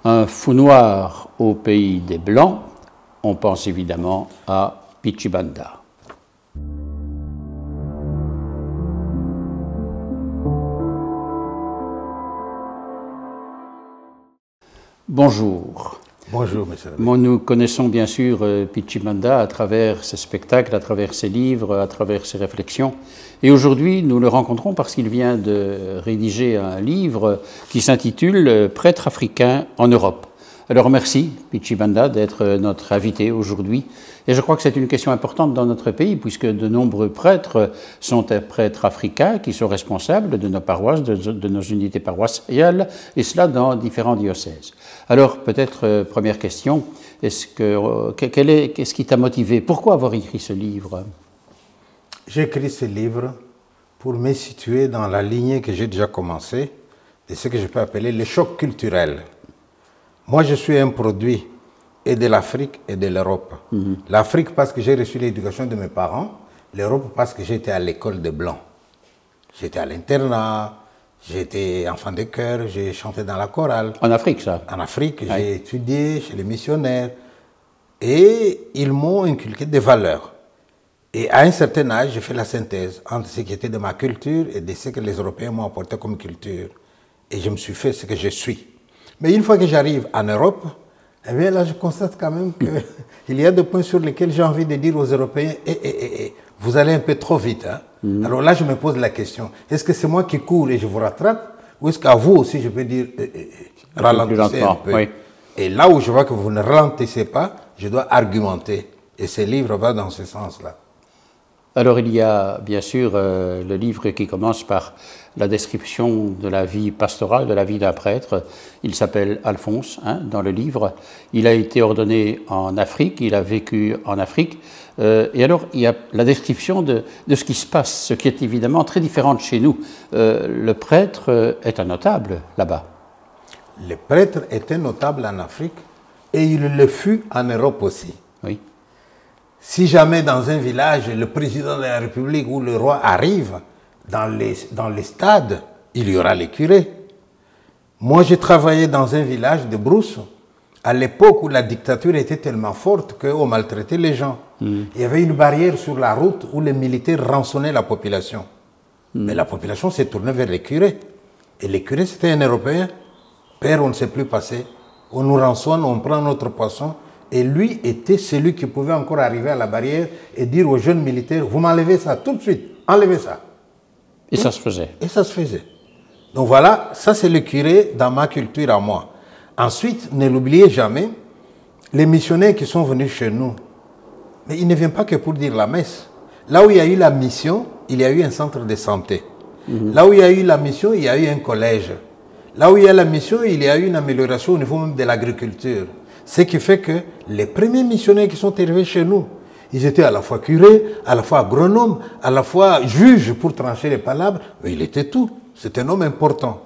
Un fou noir au pays des Blancs, on pense évidemment à Pichi Banda. Bonjour. Bonjour, monsieur. Nous connaissons bien sûr Pichi Banda à travers ses spectacles, à travers ses livres, à travers ses réflexions. Et aujourd'hui, nous le rencontrons parce qu'il vient de rédiger un livre qui s'intitule « Prêtre africain en Europe ». Alors merci, Pichi Banda, d'être notre invité aujourd'hui. Et je crois que c'est une question importante dans notre pays, puisque de nombreux prêtres sont des prêtres africains qui sont responsables de nos paroisses, de nos unités paroissiales, et cela dans différents diocèses. Alors, peut-être, première question, qu'est-ce qui t'a motivé? Pourquoi avoir écrit ce livre? J'ai écrit ce livre pour me situer dans la lignée que j'ai déjà commencé, de ce que je peux appeler le choc culturel. Moi, je suis un produit et de l'Afrique et de l'Europe. L'Afrique parce que j'ai reçu l'éducation de mes parents, l'Europe parce que j'étais à l'école des Blancs. J'étais à l'internat, j'étais enfant de chœur, j'ai chanté dans la chorale. En Afrique, ça? En Afrique, j'ai étudié chez les missionnaires et ils m'ont inculqué des valeurs. Et à un certain âge, j'ai fait la synthèse entre ce qui était de ma culture et de ce que les Européens m'ont apporté comme culture. Et je me suis fait ce que je suis. Mais une fois que j'arrive en Europe, eh bien là, je constate quand même qu'il y a des points sur lesquels j'ai envie de dire aux Européens vous allez un peu trop vite. Hein? Alors là, je me pose la question, est-ce que c'est moi qui cours et je vous rattrape? Ou est-ce qu'à vous aussi, je peux dire ralentissez un peu? Oui. Et là où je vois que vous ne ralentissez pas, je dois argumenter. Et ce livre va dans ce sens-là. Alors il y a bien sûr le livre qui commence par la description de la vie pastorale, de la vie d'un prêtre. Il s'appelle Alphonse dans le livre. Il a été ordonné en Afrique, il a vécu en Afrique. Et alors il y a la description de ce qui se passe, ce qui est évidemment très différent de chez nous. Le prêtre est un notable là-bas. Le prêtre était notable en Afrique et il le fut en Europe aussi. Oui. Si jamais dans un village, le président de la République ou le roi arrive dans les stades, il y aura les curés. Moi, j'ai travaillé dans un village de brousse à l'époque où la dictature était tellement forte qu'on maltraitait les gens. Il y avait une barrière sur la route où les militaires rançonnaient la population. Mais la population s'est tournée vers les curés. Et les curés, c'était un Européen. Père, on ne sait plus passer. On nous rançonne, on prend notre poisson. Et lui était celui qui pouvait encore arriver à la barrière et dire aux jeunes militaires, vous m'enlevez ça tout de suite, enlevez ça. Et ça se faisait. Et ça se faisait. Donc voilà, ça c'est le curé dans ma culture à moi. Ensuite, ne l'oubliez jamais, les missionnaires qui sont venus chez nous, mais ils ne viennent pas que pour dire la messe. Là où il y a eu la mission, il y a eu un centre de santé. Là où il y a eu la mission, il y a eu un collège. Là où il y a la mission, il y a eu une amélioration au niveau même de l'agriculture. Ce qui fait que les premiers missionnaires qui sont arrivés chez nous, ils étaient à la fois curés, à la fois agronomes, à la fois juges pour trancher les palabres, mais il était tout. C'est un homme important.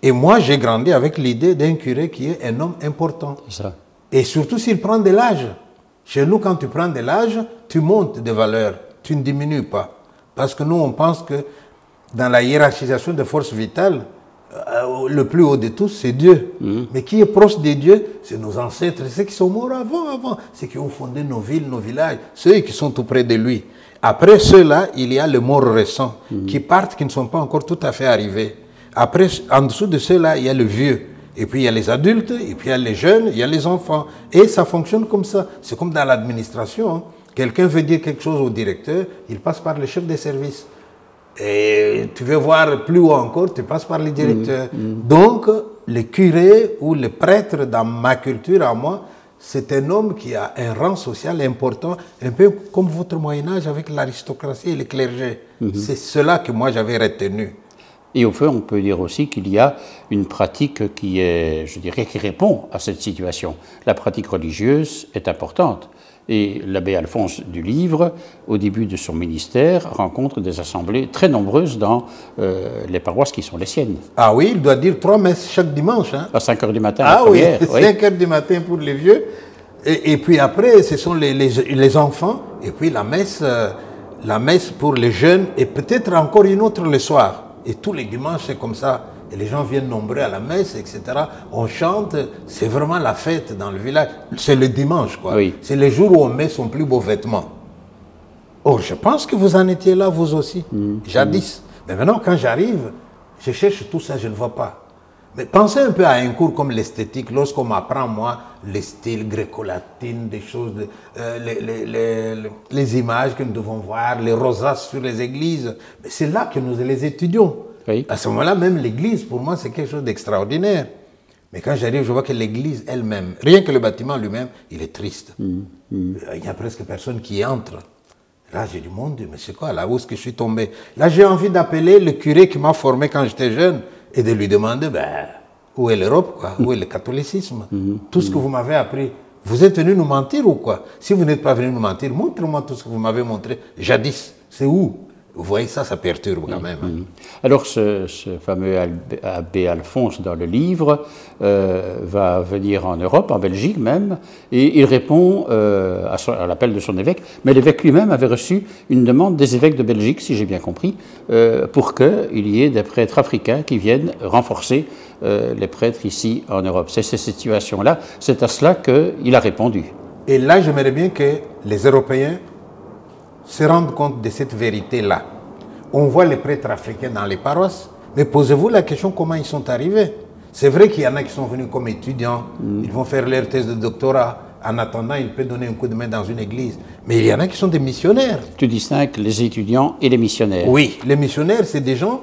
Et moi, j'ai grandi avec l'idée d'un curé qui est un homme important. Ça. Et surtout s'il prend de l'âge. Chez nous, quand tu prends de l'âge, tu montes de valeur, tu ne diminues pas. Parce que nous, on pense que dans la hiérarchisation des forces vitales, le plus haut de tous, c'est Dieu. Mais qui est proche de Dieu? C'est nos ancêtres, ceux qui sont morts avant, ceux qui ont fondé nos villes, nos villages, ceux qui sont tout près de lui. Après ceux-là, il y a les morts récents qui partent, qui ne sont pas encore tout à fait arrivés. Après, en dessous de ceux-là, il y a le vieux. Et puis il y a les adultes, et puis il y a les jeunes, il y a les enfants. Et ça fonctionne comme ça. C'est comme dans l'administration. Quelqu'un veut dire quelque chose au directeur, il passe par le chef des services. Et tu veux voir plus haut encore, tu passes par les directeurs. Donc, le curé ou le prêtre, dans ma culture à moi, c'est un homme qui a un rang social important, un peu comme votre Moyen-Âge avec l'aristocratie et le clergé. C'est cela que moi j'avais retenu. Et au fond, on peut dire aussi qu'il y a une pratique qui est, je dirais, qui répond à cette situation. La pratique religieuse est importante. Et l'abbé Alphonse du Livre, au début de son ministère, rencontre des assemblées très nombreuses dans les paroisses qui sont les siennes. Ah oui, il doit dire 3 messes chaque dimanche. Hein. À 5 h du matin, ah la première. Oui, 5 h du matin pour les vieux. Et puis après, ce sont les enfants. Et puis la messe pour les jeunes. Et peut-être encore une autre le soir. Et tous les dimanches, c'est comme ça. et les gens viennent nombreux à la messe, etc. On chante, c'est vraiment la fête dans le village. C'est le dimanche, quoi. Oui. C'est le jour où on met son plus beau vêtement. Oh, je pense que vous en étiez là, vous aussi, jadis. Mais maintenant, quand j'arrive, je cherche tout ça, je ne vois pas. Mais pensez un peu à un cours comme l'esthétique, lorsqu'on m'apprend, moi, les styles gréco-latines, des choses, les images que nous devons voir, les rosaces sur les églises. Mais c'est là que nous les étudions. Oui. À ce moment-là, même l'église, pour moi, c'est quelque chose d'extraordinaire. Mais quand j'arrive, je vois que l'église elle-même, rien que le bâtiment lui-même, il est triste. Il n'y a presque personne qui entre. Là, j'ai dit, mon Dieu, mais c'est quoi, là où est-ce que je suis tombé? Là, j'ai envie d'appeler le curé qui m'a formé quand j'étais jeune et de lui demander, ben, où est l'Europe, quoi? Où est le catholicisme? Tout ce que vous m'avez appris, vous êtes venu nous mentir ou quoi? Si vous n'êtes pas venu nous mentir, montrez-moi tout ce que vous m'avez montré jadis. C'est où? Vous voyez, ça perturbe quand même. Alors, ce fameux abbé Alphonse, dans le livre, va venir en Europe, en Belgique même, et il répond à l'appel de son évêque. Mais l'évêque lui-même avait reçu une demande des évêques de Belgique, si j'ai bien compris, pour qu'il y ait des prêtres africains qui viennent renforcer les prêtres ici en Europe. C'est cette situation-là, c'est à cela qu'il a répondu. Et là, j'aimerais bien que les Européens se rendent compte de cette vérité-là. On voit les prêtres africains dans les paroisses, mais posez-vous la question comment ils sont arrivés. C'est vrai qu'il y en a qui sont venus comme étudiants, ils vont faire leur thèse de doctorat, en attendant, ils peuvent donner un coup de main dans une église. Mais il y en a qui sont des missionnaires. Tu distingues les étudiants et les missionnaires. Oui, les missionnaires, c'est des gens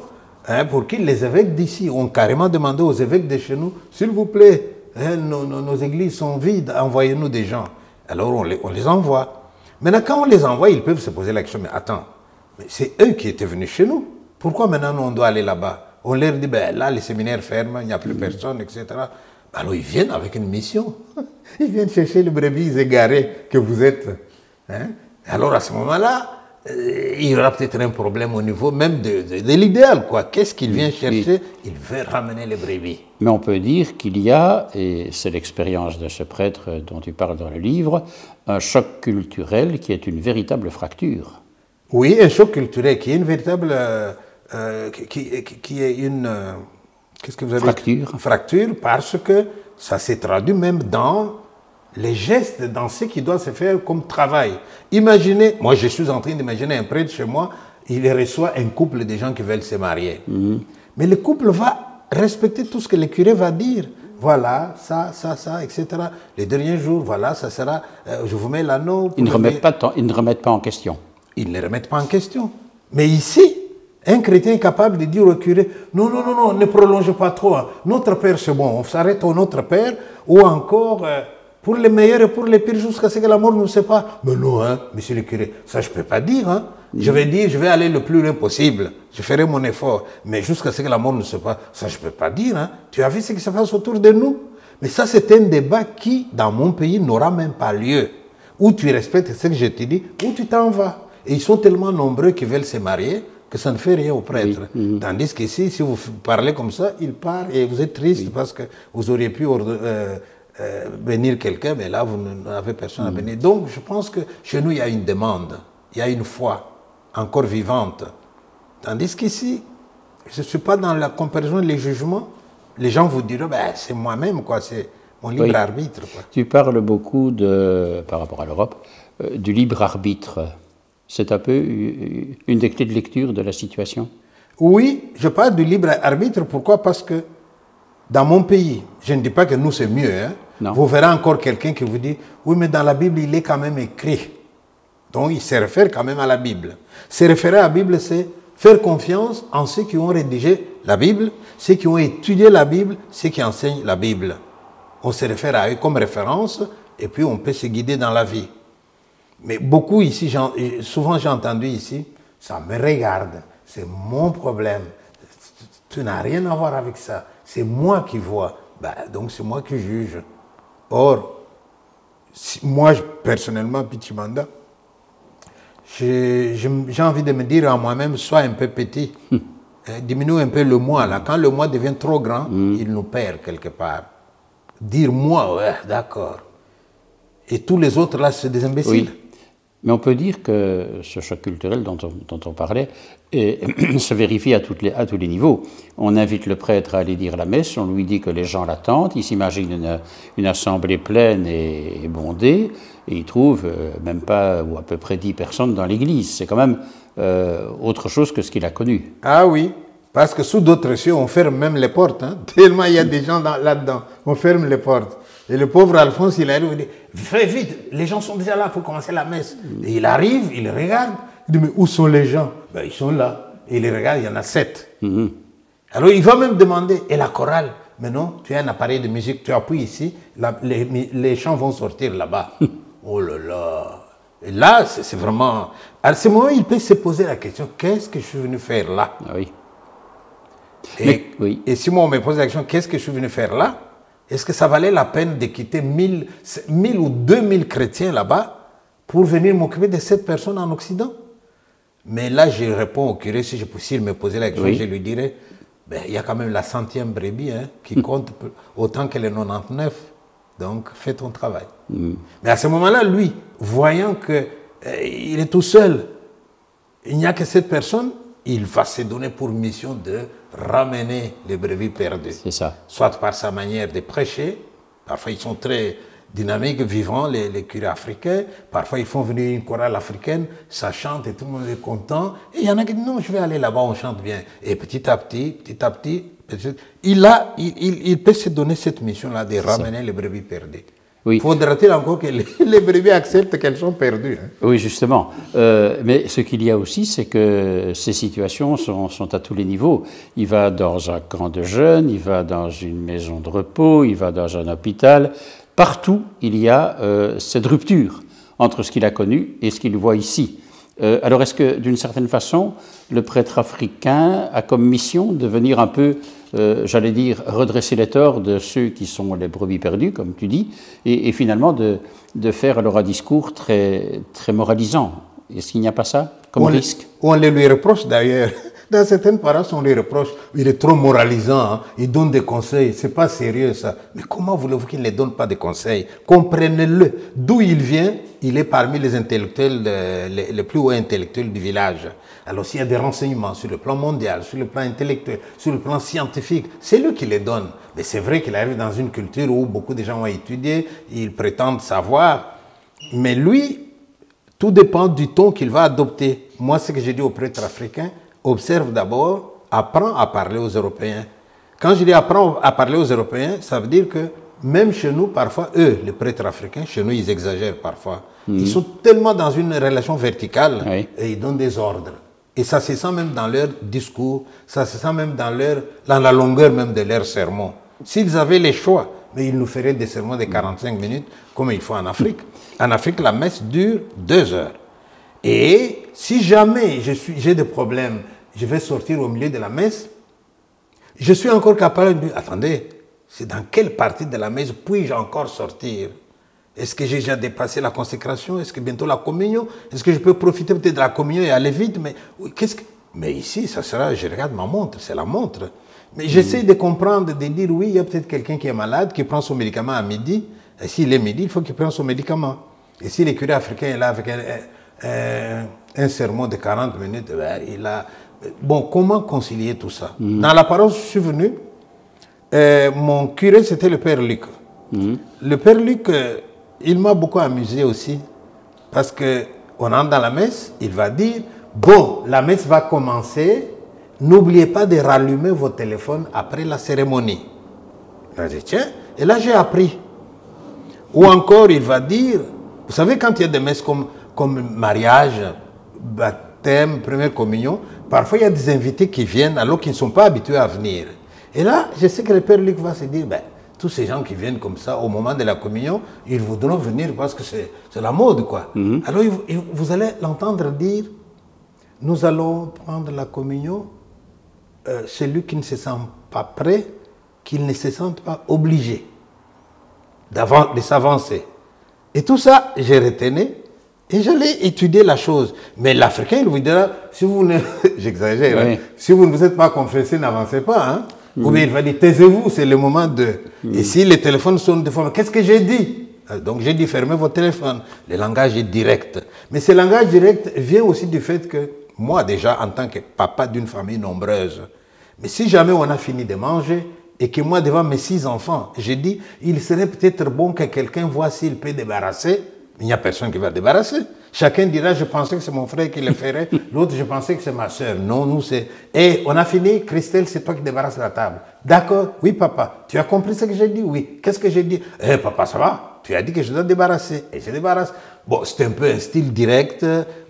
pour qui les évêques d'ici ont carrément demandé aux évêques de chez nous, s'il vous plaît, nos églises sont vides, envoyez-nous des gens. Alors on les envoie. Maintenant, quand on les envoie, ils peuvent se poser la question, mais attends, mais c'est eux qui étaient venus chez nous. Pourquoi maintenant nous, on doit aller là-bas? On leur dit, ben là, les séminaires ferment, il n'y a plus personne, etc. Alors ils viennent avec une mission. Ils viennent chercher les brebis égarées que vous êtes. Alors à ce moment-là, il y aura peut-être un problème au niveau même de l'idéal, quoi. Qu'est-ce qu'il vient chercher? Il veut ramener les brebis. Mais on peut dire qu'il y a, et c'est l'expérience de ce prêtre dont tu parles dans le livre, un choc culturel qui est une véritable fracture. Oui, un choc culturel qui est une véritable... qui est une... qu'est-ce que vous avez dit? Fracture, parce que ça s'est traduit même dans les gestes, dans ce qui doit se faire comme travail. Imaginez, moi je suis en train d'imaginer un prêtre chez moi, il reçoit un couple de gens qui veulent se marier. Mais le couple va respecter tout ce que le curé va dire. Voilà, ça, etc. Les derniers jours, voilà, ça sera, je vous mets l'anneau. Ils ne remettent pas en question. Ils ne les remettent pas en question. Mais ici, un chrétien est capable de dire au curé, non, ne prolonge pas trop. Hein. Notre Père, c'est bon, on s'arrête au Notre Père, ou encore, pour les meilleurs et pour les pires, jusqu'à ce que la mort ne nous sépare. Mais non, hein, monsieur le curé, ça je ne peux pas dire. Hein. Je vais dire, je vais aller le plus loin possible. Je ferai mon effort. Mais jusqu'à ce que la mort ne se sépare, ça je ne peux pas dire. Hein. Tu as vu ce qui se passe autour de nous? Mais ça, c'est un débat qui, dans mon pays, n'aura même pas lieu. Ou tu respectes ce que je te dis, ou tu t'en vas. Et ils sont tellement nombreux qui veulent se marier que ça ne fait rien aux prêtres. Tandis qu'ici, si vous parlez comme ça, il part et vous êtes triste parce que vous auriez pu bénir quelqu'un, mais là, vous n'avez personne à bénir. Donc, je pense que chez nous, il y a une demande, il y a une foi encore vivante. Tandis qu'ici, je ne suis pas dans la comparaison et les jugements. Les gens vous diront, ben, c'est moi-même, quoi, c'est mon libre arbitre. Quoi. Tu parles beaucoup, par rapport à l'Europe, du libre arbitre. C'est un peu une des clés de lecture de la situation? Oui, je parle du libre arbitre. Pourquoi? Parce que dans mon pays, je ne dis pas que nous c'est mieux. Hein. Vous verrez encore quelqu'un qui vous dit, oui, mais dans la Bible, il est quand même écrit. Donc, il se réfère quand même à la Bible. Se référer à la Bible, c'est faire confiance en ceux qui ont rédigé la Bible, ceux qui ont étudié la Bible, ceux qui enseignent la Bible. On se réfère à eux comme référence et puis on peut se guider dans la vie. Mais beaucoup ici, souvent j'ai entendu ici, ça me regarde, c'est mon problème. Tu n'as rien à voir avec ça. C'est moi qui vois. Ben, donc c'est moi qui juge. Or, moi personnellement, Pichimanda, j'ai envie de me dire à moi-même, sois un peu petit. Diminue un peu le moi. Là. Quand le moi devient trop grand, il nous perd quelque part. Dire moi, ouais, d'accord. Et tous les autres là, c'est des imbéciles. Oui. Mais on peut dire que ce choc culturel dont on parlait se vérifie à tous les niveaux. On invite le prêtre à aller dire la messe, on lui dit que les gens l'attendent, il s'imagine une assemblée pleine et bondée, et il trouve même pas ou à peu près 10 personnes dans l'église. C'est quand même autre chose que ce qu'il a connu. Ah oui, parce que sous d'autres cieux, on ferme même les portes. Hein, tellement il y a des gens là-dedans, on ferme les portes. Et le pauvre Alphonse, il arrive, il dit, fais vite, les gens sont déjà là pour commencer la messe. Et il arrive, il regarde, il dit, mais où sont les gens? Ben, ils sont là. Et il regarde, il y en a 7. Alors il va même demander, et la chorale? Mais non, tu as un appareil de musique, tu appuies ici, les chants vont sortir là-bas. Oh là là. Et là, c'est vraiment... À ce moment, il peut se poser la question, qu'est-ce que je suis venu faire là? Ah oui. Et si moi on me pose la question, qu'est-ce que je suis venu faire là? Est-ce que ça valait la peine de quitter 1000 ou 2000 chrétiens là-bas pour venir m'occuper de 7 personnes en Occident? Mais là, je réponds au curé, si s'il me posait la question, je lui dirais, ben, il y a quand même la 100e brebis qui compte autant que les 99. Donc, fais ton travail. Mais à ce moment-là, lui, voyant qu'il est tout seul, il n'y a que 7 personnes, il va se donner pour mission de ramener les brebis perdues. C'est ça. Soit par sa manière de prêcher, parfois ils sont très dynamiques, vivants, les curés africains, parfois ils font venir une chorale africaine, ça chante et tout le monde est content, et il y en a qui disent non, je vais aller là-bas, on chante bien. Et petit à petit, il peut se donner cette mission-là de ramener les brebis perdues. Oui. Faudra-t-il encore que les brebis acceptent qu'elles sont perdues? Oui, justement. Mais ce qu'il y a aussi, c'est que ces situations sont à tous les niveaux. Il va dans un camp de jeunes, il va dans une maison de repos, il va dans un hôpital. Partout, il y a cette rupture entre ce qu'il a connu et ce qu'il voit ici. Alors, est-ce que, d'une certaine façon, le prêtre africain a comme mission de venir un peu... j'allais dire, redresser les torts de ceux qui sont les brebis perdues, comme tu dis, et finalement de faire alors un discours très, très moralisant. Est-ce qu'il n'y a pas ça comme risque? On les lui reproche d'ailleurs. Dans certaines paroisses, on lui reproche, il est trop moralisant, hein, il donne des conseils, c'est pas sérieux ça. Mais comment voulez-vous qu'il ne donne pas de conseils? Comprenez-le. D'où il vient, il est parmi les intellectuels, les plus hauts intellectuels du village. Alors s'il y a des renseignements sur le plan mondial, sur le plan intellectuel, sur le plan scientifique, c'est lui qui les donne. Mais c'est vrai qu'il arrive dans une culture où beaucoup de gens ont étudié, ils prétendent savoir. Mais lui, tout dépend du ton qu'il va adopter. Moi, ce que j'ai dit aux prêtres africains, observe d'abord, apprends à parler aux Européens. Quand je dis apprends à parler aux Européens, ça veut dire que même chez nous, parfois, eux, les prêtres africains, chez nous, ils exagèrent parfois. Ils sont tellement dans une relation verticale et ils donnent des ordres. Et ça se sent même dans leur discours, ça se sent même dans la longueur même de leurs sermons. S'ils avaient les choix, mais ils nous feraient des sermons de 45 minutes, comme il faut en Afrique. En Afrique, la messe dure 2 heures. Et si jamais j'ai des problèmes, je vais sortir au milieu de la messe, je suis encore capable de dire, attendez, c'est dans quelle partie de la messe puis-je encore sortir? Est-ce que j'ai déjà dépassé la consécration? Est-ce que bientôt la communion? Est-ce que je peux profiter peut-être de la communion et aller vite? Mais ici, ça sera, je regarde ma montre, c'est la montre. Mais j'essaie de comprendre, de dire, oui, il y a peut-être quelqu'un qui est malade, qui prend son médicament à midi. Et s'il est midi, il faut qu'il prenne son médicament. Et si le curé africain est là avec un sermon de 40 minutes, il a... Bon, comment concilier tout ça? Dans la paroisse, je suis venu, mon curé, c'était le père Luc. Le père Luc, il m'a beaucoup amusé aussi, parce qu'on entre dans la messe, il va dire, bon, la messe va commencer, n'oubliez pas de rallumer vos téléphones après la cérémonie. Là, je dis, tiens, et là j'ai appris. Ou encore, il va dire, vous savez, quand il y a des messes comme mariage, baptême, première communion, parfois il y a des invités qui viennent alors qu'ils ne sont pas habitués à venir. Et là, je sais que le père Luc va se dire, tous ces gens qui viennent comme ça au moment de la communion, ils voudront venir parce que c'est la mode, quoi. Alors vous allez l'entendre dire, nous allons prendre la communion, celui qui ne se sent pas prêt, qu'il ne se sente pas obligé de s'avancer. Et tout ça, j'ai retenu et j'allais étudier la chose. Mais l'Africain, il vous dira, si vous ne... J'exagère, oui. Si vous ne vous êtes pas confessé, n'avancez pas. Hein? Ou bien il va dire, taisez-vous, c'est le moment de... Et si les téléphones sonnent des fois, qu'est-ce que j'ai dit? Donc j'ai dit fermez vos téléphones. Le langage est direct. Mais ce langage direct vient aussi du fait que moi déjà, en tant que papa d'une famille nombreuse, mais si jamais on a fini de manger et que moi devant mes 6 enfants, j'ai dit il serait peut-être bon que quelqu'un voit s'il peut débarrasser. Mais il n'y a personne qui va débarrasser. Chacun dira, je pensais que c'est mon frère qui le ferait. L'autre, je pensais que c'est ma soeur. Non, nous, c'est... Et on a fini. Christelle, c'est toi qui débarrasses la table. D'accord? Oui, papa. Tu as compris ce que j'ai dit? Oui. Qu'est-ce que j'ai dit? Eh, papa, ça va? Tu as dit que je dois débarrasser. Et je débarrasse. Bon, c'est un peu un style direct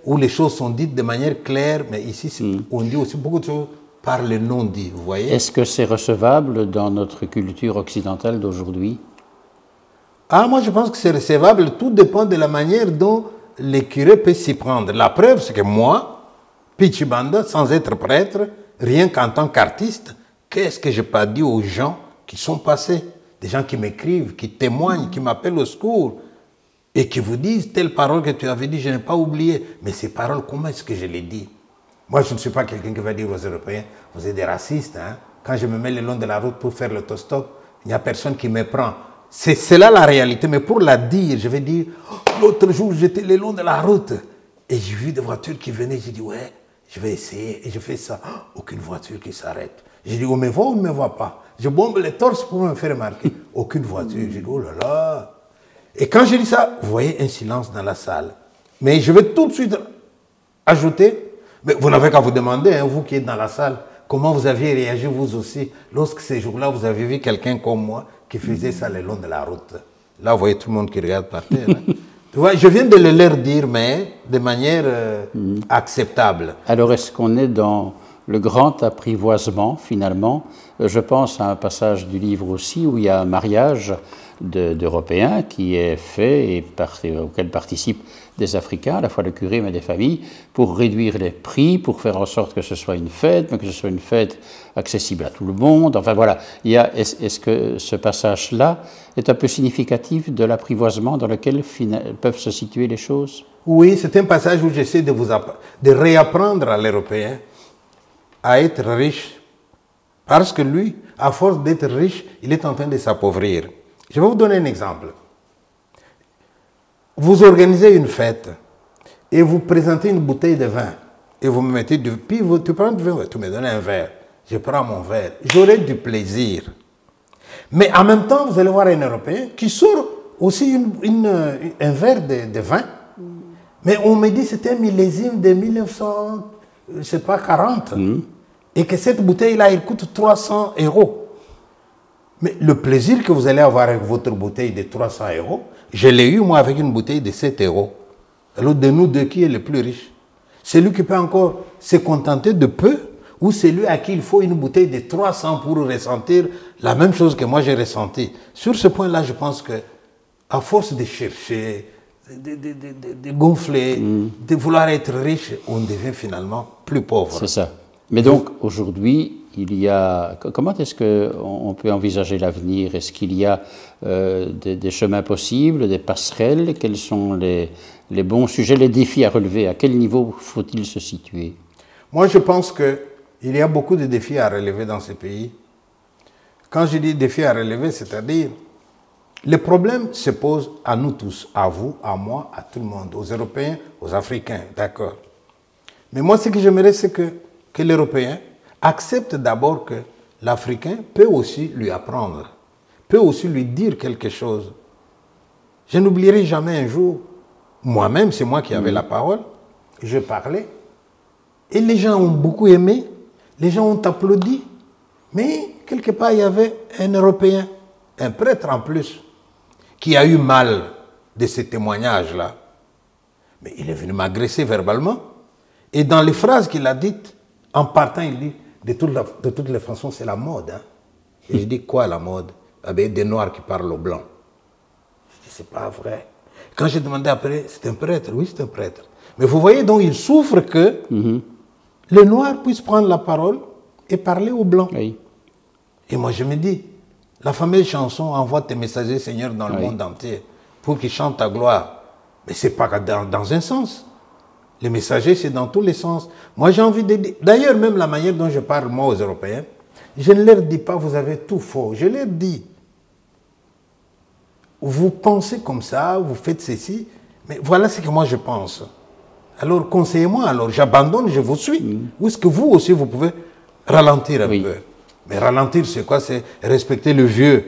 où les choses sont dites de manière claire. Mais ici, on dit aussi beaucoup de choses par le non-dit. Vous voyez? Est-ce que c'est recevable dans notre culture occidentale d'aujourd'hui? Ah, moi, je pense que c'est recevable. Tout dépend de la manière dont les curés peuvent s'y prendre. La preuve, c'est que moi, Pichi Banda, sans être prêtre, rien qu'en tant qu'artiste, qu'est-ce que je n'ai pas dit aux gens qui sont passés? Des gens qui m'écrivent, qui témoignent, qui m'appellent au secours et qui vous disent telle parole que tu avais dit, je n'ai pas oublié. Mais ces paroles, comment est-ce que je les dis? Moi, je ne suis pas quelqu'un qui va dire aux Européens, vous êtes des racistes. Hein? Quand je me mets le long de la route pour faire l'autostop, il n'y a personne qui me prend. C'est là la réalité, mais pour la dire, je vais dire, l'autre jour, j'étais le long de la route et j'ai vu des voitures qui venaient, j'ai dit, ouais, je vais essayer, et je fais ça, aucune voiture qui s'arrête. J'ai dit, on me voit ou on ne me voit pas? Je bombe les torses pour me faire remarquer, aucune voiture. J'ai dit, oh là là. Et quand je dis ça, vous voyez un silence dans la salle. Mais je vais tout de suite ajouter, mais vous n'avez qu'à vous demander, hein, vous qui êtes dans la salle, comment vous aviez réagi vous aussi, lorsque ces jours-là, vous avez vu quelqu'un comme moi, qui faisait ça le long de la route. Là, vous voyez tout le monde qui regarde par terre. Hein. Tu vois, je viens de le leur dire, mais de manière acceptable. Alors, est-ce qu'on est dans le grand apprivoisement, finalement? Je pense à un passage du livre aussi où il y a un mariage d'Européens qui est fait et auquel participent des Africains, à la fois le curé mais des familles, pour réduire les prix, pour faire en sorte que ce soit une fête, mais que ce soit une fête accessible à tout le monde. Enfin voilà, est-ce que ce passage-là est un peu significatif de l'apprivoisement dans lequel peuvent se situer les choses? Oui, c'est un passage où j'essaie de réapprendre à l'Européen à être riche, parce que lui, à force d'être riche, il est en train de s'appauvrir. Je vais vous donner un exemple. Vous organisez une fête et vous présentez une bouteille de vin et vous me mettez puis tu prends du vin, tu me donnes un verre, je prends mon verre, j'aurai du plaisir. Mais en même temps, vous allez voir un Européen qui sort aussi un verre de vin, mais on me dit que c'était un millésime de 1900, je sais pas, 40, et que cette bouteille-là, elle coûte 300 €. Mais le plaisir que vous allez avoir avec votre bouteille de 300 €, je l'ai eu moi avec une bouteille de 7 €. Alors de nous deux, qui est le plus riche? Celui qui peut encore se contenter de peu ou celui à qui il faut une bouteille de 300 pour ressentir la même chose que moi j'ai ressenti? Sur ce point-là, je pense que à force de chercher, de gonfler, de vouloir être riche, on devient finalement plus pauvre. C'est ça. Mais donc aujourd'hui, il y a. Comment est-ce qu'on peut envisager l'avenir? Est-ce qu'il y a des chemins possibles, des passerelles? Quels sont les bons sujets, les défis à relever? À quel niveau faut-il se situer? Moi, je pense qu'il y a beaucoup de défis à relever dans ce pays. Quand je dis défis à relever, c'est-à-dire le problème se pose à nous tous, à vous, à moi, à tout le monde, aux Européens, aux Africains, d'accord. Mais moi, ce que j'aimerais, c'est que l'Européen accepte d'abord que l'Africain peut aussi lui apprendre, peut aussi lui dire quelque chose. Je n'oublierai jamais un jour, moi-même, c'est moi qui avais la parole, je parlais, et les gens ont beaucoup aimé, les gens ont applaudi, mais quelque part, il y avait un Européen, un prêtre en plus, qui a eu mal de ce témoignage-là. Mais il est venu m'agresser verbalement, et dans les phrases qu'il a dites, en partant, il dit, de toutes les façons, c'est la mode. Hein? Et je dis, quoi la mode? Ah ben, des Noirs qui parlent aux Blancs. Je dis, c'est pas vrai. Quand j'ai demandé après, c'est un prêtre? Oui, c'est un prêtre. Mais vous voyez, donc, il souffre que les Noirs puissent prendre la parole et parler aux Blancs. Oui. Et moi, je me dis, la fameuse chanson, envoie tes messagers, Seigneur, dans le monde entier, pour qu'ils chantent ta gloire. Mais c'est pas dans un sens. Les messagers, c'est dans tous les sens. Moi, j'ai envie de dire... D'ailleurs, même la manière dont je parle, moi, aux Européens, je ne leur dis pas, vous avez tout faux. Je leur dis, vous pensez comme ça, vous faites ceci, mais voilà ce que moi je pense. Alors conseillez-moi, alors j'abandonne, je vous suis. Ou est-ce que vous aussi, vous pouvez ralentir un peu? Mais ralentir, c'est quoi? C'est respecter le vieux.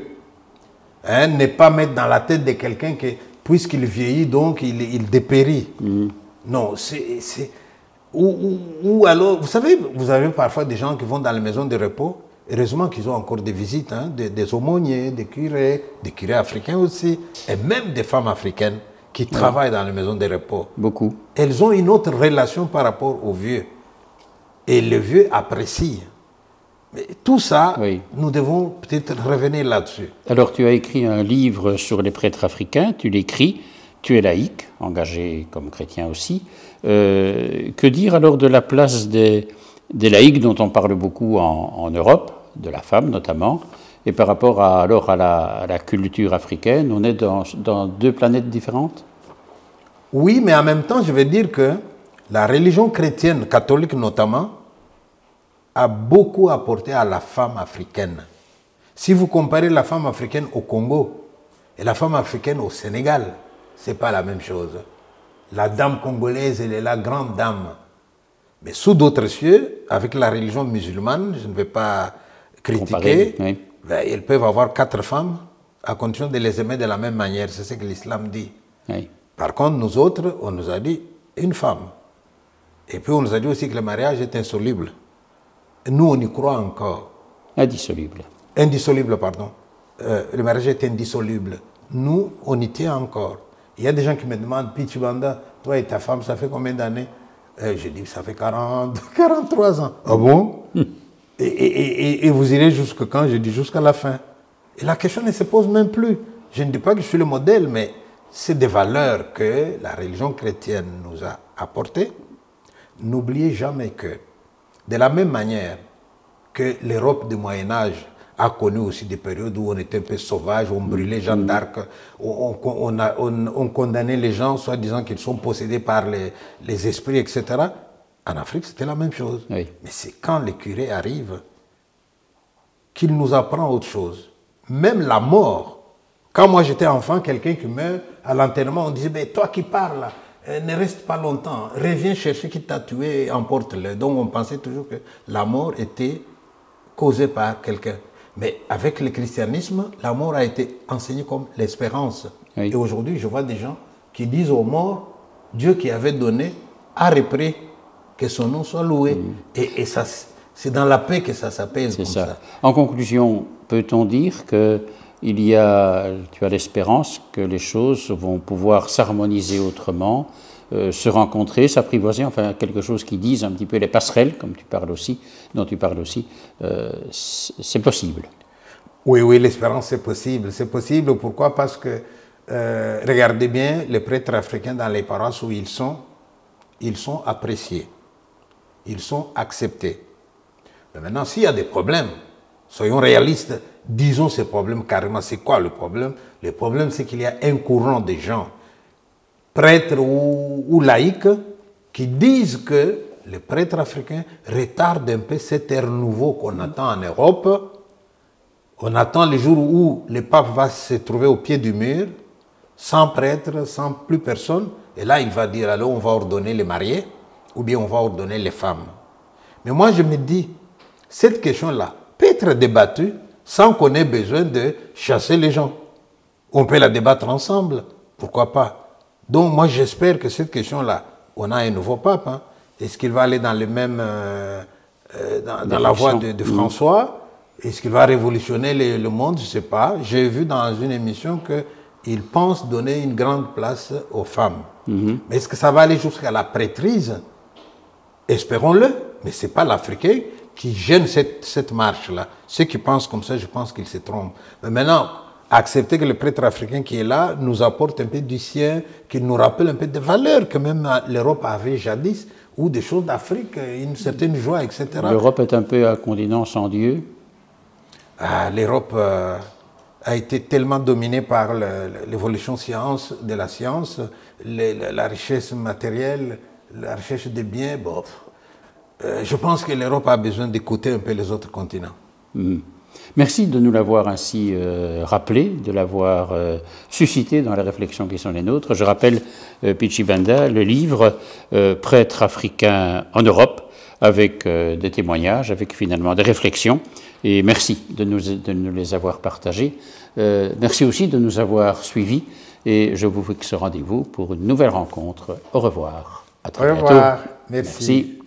Hein? Ne pas mettre dans la tête de quelqu'un que, puisqu'il vieillit, donc il dépérit. Non, ou alors, vous savez, vous avez parfois des gens qui vont dans les maisons de repos. Heureusement qu'ils ont encore des visites, hein, des aumôniers, des curés africains aussi, et même des femmes africaines qui travaillent dans les maisons de repos. Beaucoup. Elles ont une autre relation par rapport aux vieux. Et le vieux apprécie. Mais tout ça, nous devons peut-être revenir là-dessus. Alors, tu as écrit un livre sur les prêtres africains, tu l'écris, tu es laïque, engagé comme chrétien aussi. Que dire alors de la place des laïcs dont on parle beaucoup en Europe, de la femme notamment, et par rapport à la culture africaine, on est dans deux planètes différentes? Oui, mais en même temps, je veux dire que la religion chrétienne, catholique notamment, a beaucoup apporté à la femme africaine. Si vous comparez la femme africaine au Congo et la femme africaine au Sénégal, ce n'est pas la même chose. La dame congolaise, elle est la grande dame. Mais sous d'autres cieux, avec la religion musulmane, je ne vais pas critiquer, ben, ils peuvent avoir 4 femmes à condition de les aimer de la même manière. C'est ce que l'islam dit. Par contre, nous autres, on nous a dit une femme. Et puis on nous a dit aussi que le mariage est insoluble. Nous, on y croit encore. Indissoluble. Indissoluble, pardon. Le mariage est indissoluble. Nous, on y tient encore. Il y a des gens qui me demandent, Pichi Banda, toi et ta femme, ça fait combien d'années? Je dis, ça fait 43 ans. Ah bon? Et vous irez jusqu'à quand? Je dis, jusqu'à la fin. Et la question ne se pose même plus. Je ne dis pas que je suis le modèle, mais c'est des valeurs que la religion chrétienne nous a apportées. N'oubliez jamais que, de la même manière que l'Europe du Moyen-Âge a connu aussi des périodes où on était un peu sauvage, on brûlait Jeanne d'Arc, on condamnait les gens, soit disant qu'ils sont possédés par les esprits, etc. En Afrique, c'était la même chose. Mais c'est quand le curé arrive qu'il nous apprend autre chose. Même la mort. Quand moi j'étais enfant, quelqu'un qui meurt à l'enterrement, on disait, mais toi qui parles, ne reste pas longtemps, reviens chercher qui t'a tué et emporte-le. Donc on pensait toujours que la mort était causée par quelqu'un. Mais avec le christianisme, la mort a été enseignée comme l'espérance. Et aujourd'hui, je vois des gens qui disent aux morts, Dieu qui avait donné a repris, que son nom soit loué. Et ça, c'est dans la paix que ça s'appelle comme ça. En conclusion, peut-on dire que tu as l'espérance que les choses vont pouvoir s'harmoniser autrement, se rencontrer, s'apprivoiser, enfin quelque chose qui dise un petit peu les passerelles, comme dont tu parles aussi, c'est possible. Oui, l'espérance c'est possible. C'est possible, pourquoi? Parce que, regardez bien, les prêtres africains dans les paroisses où ils sont appréciés, ils sont acceptés. Mais maintenant, s'il y a des problèmes, soyons réalistes, disons ces problèmes carrément. C'est quoi le problème? Le problème, c'est qu'il y a un courant de gens, prêtres ou laïcs, qui disent que les prêtres africains retardent un peu cet air nouveau qu'on attend en Europe. On attend le jour où le pape va se trouver au pied du mur, sans prêtre, sans plus personne. Et là, il va dire, alors on va ordonner les mariés, ou bien on va ordonner les femmes. Mais moi, je me dis, cette question-là peut être débattue sans qu'on ait besoin de chasser les gens. On peut la débattre ensemble, pourquoi pas? Donc moi j'espère que cette question-là, on a un nouveau pape. Hein. Est-ce qu'il va aller dans le même, dans la voie de François? Est-ce qu'il va révolutionner le monde? Je ne sais pas. J'ai vu dans une émission qu'il pense donner une grande place aux femmes. Mais est-ce que ça va aller jusqu'à la prêtrise? Espérons-le. Mais ce n'est pas l'Africain qui gêne cette marche-là. Ceux qui pensent comme ça, je pense qu'ils se trompent. Mais maintenant, accepter que le prêtre africain qui est là nous apporte un peu du sien, qu'il nous rappelle un peu des valeurs que même l'Europe avait jadis, ou des choses d'Afrique, une certaine joie, etc. L'Europe est un peu un continent sans Dieu. L'Europe a été tellement dominée par l'évolution de la science, la richesse matérielle, la recherche des biens. Bon, je pense que l'Europe a besoin d'écouter un peu les autres continents. Merci de nous l'avoir ainsi rappelé, de l'avoir suscité dans les réflexions qui sont les nôtres. Je rappelle Pichi Banda, le livre Prêtre africain en Europe, avec des témoignages, avec finalement des réflexions. Et merci de nous les avoir partagés. Merci aussi de nous avoir suivis. Et je vous fixe rendez-vous pour une nouvelle rencontre. Au revoir. À très bientôt. Au revoir. Merci.